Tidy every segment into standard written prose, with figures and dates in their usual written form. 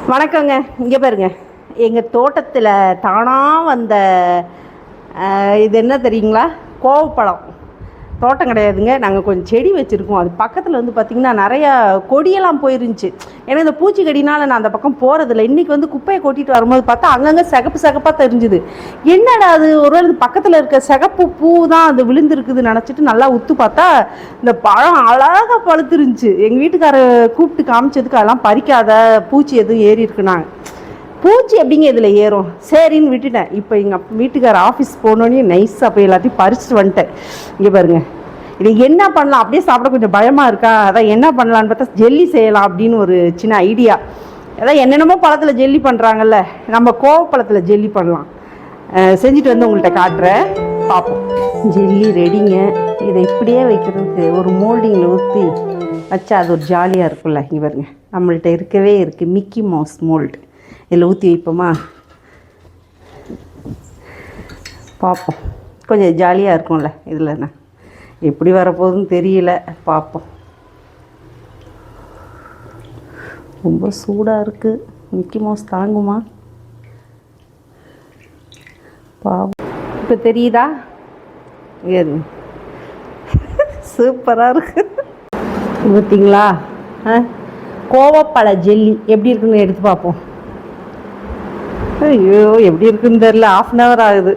வணக்கங்க. இங்கே பாருங்க, எங்கள் தோட்டத்தில் தானாக வந்த இது என்ன தெரியுங்களா? கோவப்பழம். தோட்டம் கிடையாதுங்க, நாங்கள் கொஞ்சம் செடி வச்சுருக்கோம். அது பக்கத்தில் வந்து பார்த்திங்கன்னா நிறையா கொடியெல்லாம் போயிருந்துச்சு. ஏன்னா இந்த பூச்சிக்கடினால் நான் அந்த பக்கம் போகிறதில்ல. இன்றைக்கி வந்து குப்பையை கொட்டிட்டு வரும்போது பார்த்தா அங்கங்கே சிகப்பு சிகப்பாக தெரிஞ்சுது. என்னடா அது, ஒருவேளை இது பக்கத்தில் இருக்க சிகப்பு பூ தான் அது விழுந்துருக்குதுன்னு நினச்சிட்டு நல்லா உத்து பார்த்தா இந்த பழம் அழகாக பழுத்துருந்துச்சு. எங்கள் வீட்டுக்காரர் கூப்பிட்டு காமிச்சதுக்கு அதெல்லாம் பறிக்காத, பூச்சி எதுவும் ஏறி இருக்குனாங்க. பூச்சி எப்படிங்க இதில் ஏறும், சரின்னு விட்டுட்டேன். இப்போ எங்கள் வீட்டுக்கார ஆஃபீஸ் போனோடனே நைஸாக போய் எல்லாத்தையும் பறிச்சுட்டு வந்துட்டேன். இங்கே பாருங்கள், இது என்ன பண்ணலாம், அப்படியே சாப்பிட கொஞ்சம் பயமாக இருக்கா, அதான் என்ன பண்ணலான்னு பார்த்தா ஜெல்லி செய்யலாம் அப்படின்னு ஒரு சின்ன ஐடியா. அதான் என்னென்னமோ பழத்தில் ஜெல்லி பண்ணுறாங்கல்ல, நம்ம கோவப்பழத்தில் ஜெல்லி பண்ணலாம். செஞ்சுட்டு வந்து உங்கள்கிட்ட காட்டுறேன், பார்ப்போம். ஜெல்லி ரெடிங்க. இதை இப்படியே வைக்கிறதுக்கு ஒரு மோல்டிங்கில் ஊற்றி வச்சா அது ஒரு ஜாலியாக இருக்குல்ல. இங்கே பாருங்க, நம்மள்கிட்ட இருக்கவே இருக்குது மிக்கி மவுஸ் மோல்டு. இதில் ஊற்றி வைப்போமா, பார்ப்போம். கொஞ்சம் ஜாலியாக இருக்கும்ல. இதில் என்ன எப்படி வரப்போகுதுன்னு தெரியல, பார்ப்போம். ரொம்ப சூடாக இருக்குது. மிக்கி மவுஸ் தாங்குமா? பாவம். இப்போ தெரியுதா? சூப்பராக இருக்கு பார்த்தீங்களா? கோவப்பழ ஜெல்லி எப்படி இருக்குன்னு எடுத்து பார்ப்போம். ஐயோ, எப்படி இருக்குன்னு தெரியல. 1/2 hour ஆகுது.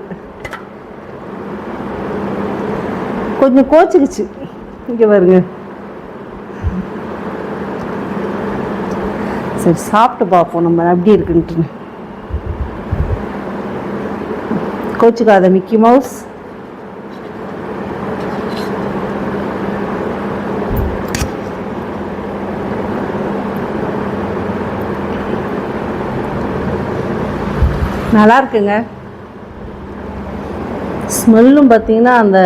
கொஞ்சம் கோச்சிக்குச்சு. இங்கே பாருங்க. சரி, சாப்பிட்டு பார்ப்போம் நம்ம எப்படி இருக்குன்ட்டு. கோச்சிக்காத மிக்கி மவுஸ். நல்லா இருக்குங்க. ஸ்மெல்லும் பார்த்தீங்கன்னா அந்த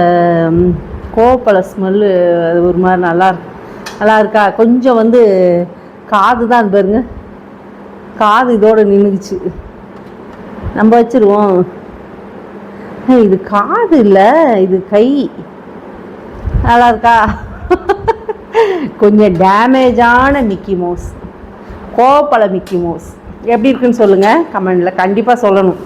கோவப்பழ ஸ்மெல்லு அது ஒரு மாதிரி நல்லா இருக்கா. கொஞ்சம் வந்து காது தான் பாருங்க, காது இதோடு நின்றுச்சு. நம்ம வச்சுருவோம். இது காது இல்லை, இது கை. நல்லா இருக்கா? கொஞ்சம் டேமேஜான மிக்கி மவுஸ், கோவப்பழ மிக்கி மவுஸ் எப்படி இருக்குன்னு சொல்லுங்கள் கமெண்டில், கண்டிப்பாக சொல்லணும்.